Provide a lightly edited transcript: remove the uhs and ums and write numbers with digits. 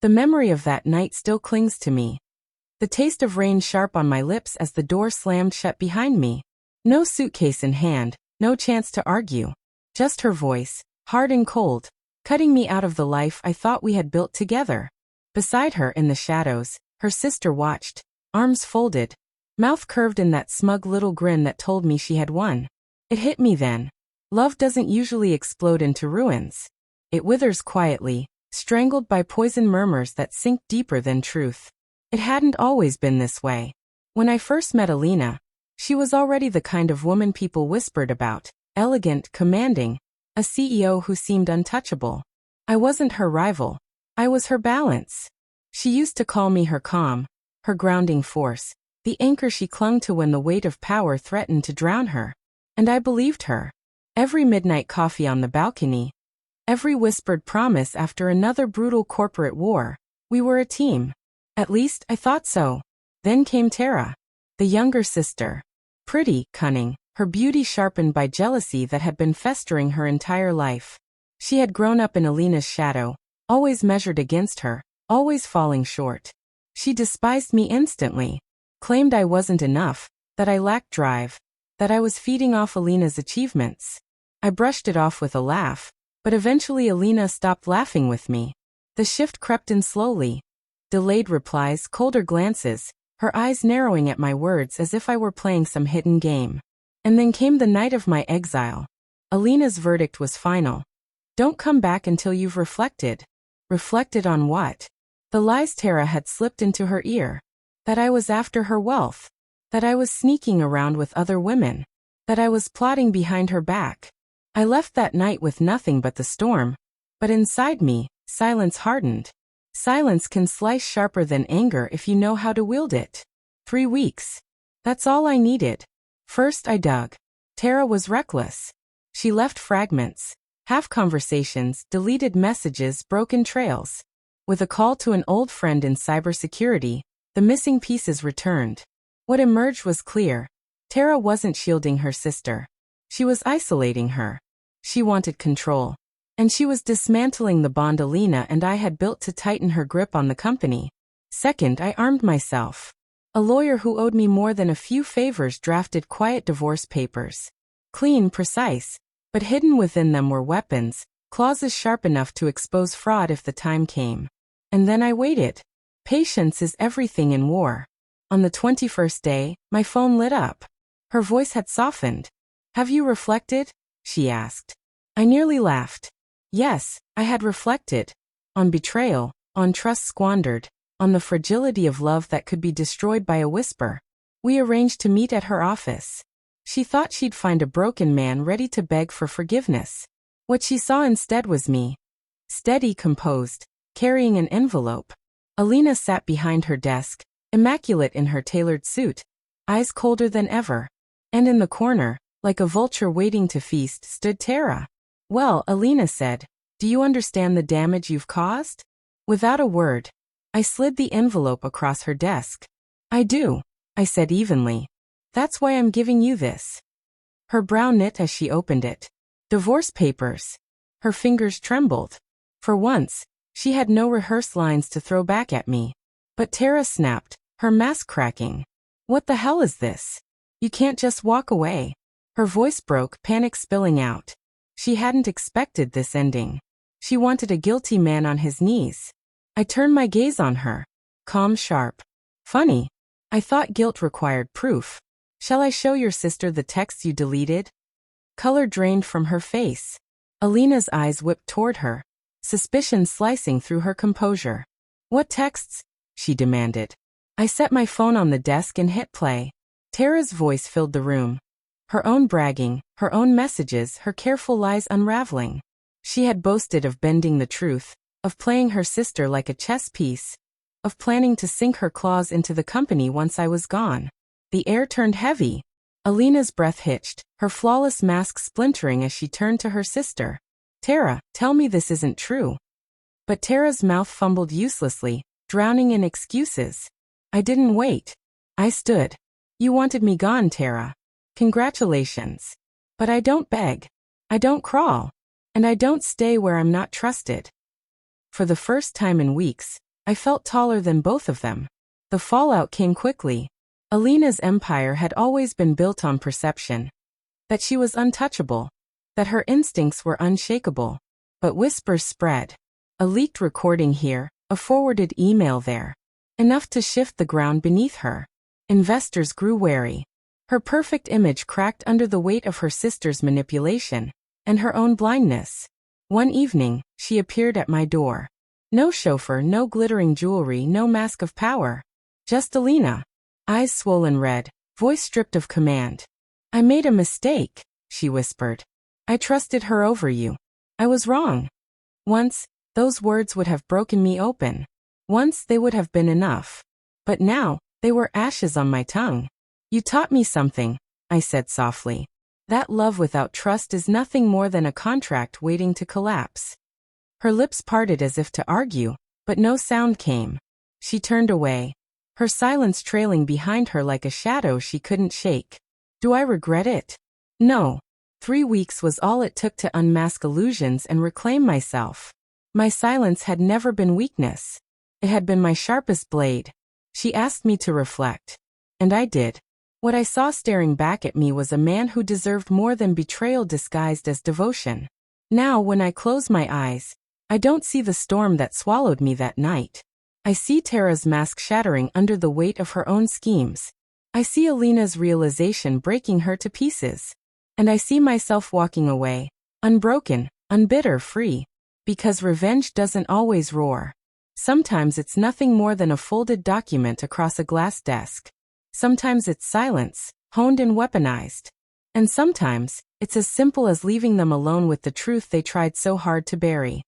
The memory of that night still clings to me. The taste of rain sharp on my lips as the door slammed shut behind me. No suitcase in hand, no chance to argue. Just her voice, hard and cold, cutting me out of the life I thought we had built together. Beside her in the shadows, her sister watched, arms folded, mouth curved in that smug little grin that told me she had won. It hit me then. Love doesn't usually explode into ruins. It withers quietly, strangled by poison murmurs that sink deeper than truth. It hadn't always been this way. When I first met Alina, she was already the kind of woman people whispered about, elegant, commanding, a CEO who seemed untouchable. I wasn't her rival. I was her balance. She used to call me her calm, her grounding force, the anchor she clung to when the weight of power threatened to drown her. And I believed her. Every midnight coffee on the balcony, every whispered promise after another brutal corporate war, we were a team. At least, I thought so. Then came Tara, the younger sister. Pretty, cunning, her beauty sharpened by jealousy that had been festering her entire life. She had grown up in Alina's shadow, always measured against her, always falling short. She despised me instantly, claimed I wasn't enough, that I lacked drive, that I was feeding off Alina's achievements. I brushed it off with a laugh, but eventually Alina stopped laughing with me. The shift crept in slowly. Delayed replies, colder glances, her eyes narrowing at my words as if I were playing some hidden game. And then came the night of my exile. Alina's verdict was final. Don't come back until you've reflected. Reflected on what? The lies Tara had slipped into her ear. That I was after her wealth. That I was sneaking around with other women. That I was plotting behind her back. I left that night with nothing but the storm. But inside me, silence hardened. Silence can slice sharper than anger if you know how to wield it. 3 weeks. That's all I needed. First I dug. Tara was reckless. She left fragments, half conversations, deleted messages, broken trails. With a call to an old friend in cybersecurity, the missing pieces returned. What emerged was clear. Tara wasn't shielding her sister. She was isolating her. She wanted control. And she was dismantling the bond Alina and I had built to tighten her grip on the company. Second, I armed myself. A lawyer who owed me more than a few favors drafted quiet divorce papers. Clean, precise, but hidden within them were weapons, clauses sharp enough to expose fraud if the time came. And then I waited. Patience is everything in war. On the 21st day, my phone lit up. Her voice had softened. Have you reflected? She asked. I nearly laughed. Yes, I had reflected. On betrayal, on trust squandered, on the fragility of love that could be destroyed by a whisper. We arranged to meet at her office. She thought she'd find a broken man ready to beg for forgiveness. What she saw instead was me. Steady, composed, carrying an envelope. Alina sat behind her desk, immaculate in her tailored suit, eyes colder than ever. And in the corner, like a vulture waiting to feast, stood Tara. Well, Alina said, do you understand the damage you've caused? Without a word, I slid the envelope across her desk. I do, I said evenly. That's why I'm giving you this. Her brow knit as she opened it. Divorce papers. Her fingers trembled. For once, she had no rehearsed lines to throw back at me. But Tara snapped, her mask cracking. What the hell is this? You can't just walk away. Her voice broke, panic spilling out. She hadn't expected this ending. She wanted a guilty man on his knees. I turned my gaze on her. Calm, sharp. Funny. I thought guilt required proof. Shall I show your sister the texts you deleted? Color drained from her face. Alina's eyes whipped toward her, suspicion slicing through her composure. What texts? She demanded. I set my phone on the desk and hit play. Tara's voice filled the room. Her own bragging, her own messages, her careful lies unraveling. She had boasted of bending the truth, of playing her sister like a chess piece, of planning to sink her claws into the company once I was gone. The air turned heavy. Alina's breath hitched, her flawless mask splintering as she turned to her sister. Tara, tell me this isn't true. But Tara's mouth fumbled uselessly, drowning in excuses. I didn't wait. I stood. You wanted me gone, Tara. Congratulations. But I don't beg. I don't crawl. And I don't stay where I'm not trusted. For the first time in weeks, I felt taller than both of them. The fallout came quickly. Alina's empire had always been built on perception. That she was untouchable. That her instincts were unshakable. But whispers spread. A leaked recording here, a forwarded email there. Enough to shift the ground beneath her. Investors grew wary. Her perfect image cracked under the weight of her sister's manipulation, and her own blindness. One evening, she appeared at my door. No chauffeur, no glittering jewelry, no mask of power. Just Alina. Eyes swollen red, voice stripped of command. "I made a mistake," she whispered. "I trusted her over you. I was wrong." Once, those words would have broken me open. Once they would have been enough. But now, they were ashes on my tongue. "You taught me something," I said softly. "That love without trust is nothing more than a contract waiting to collapse." Her lips parted as if to argue, but no sound came. She turned away. Her silence trailing behind her like a shadow she couldn't shake. Do I regret it? No. 3 weeks was all it took to unmask illusions and reclaim myself. My silence had never been weakness. It had been my sharpest blade. She asked me to reflect. And I did. What I saw staring back at me was a man who deserved more than betrayal disguised as devotion. Now, when I close my eyes, I don't see the storm that swallowed me that night. I see Tara's mask shattering under the weight of her own schemes. I see Alina's realization breaking her to pieces. And I see myself walking away, unbroken, unbitter, free. Because revenge doesn't always roar. Sometimes it's nothing more than a folded document across a glass desk. Sometimes it's silence, honed and weaponized. And sometimes, it's as simple as leaving them alone with the truth they tried so hard to bury.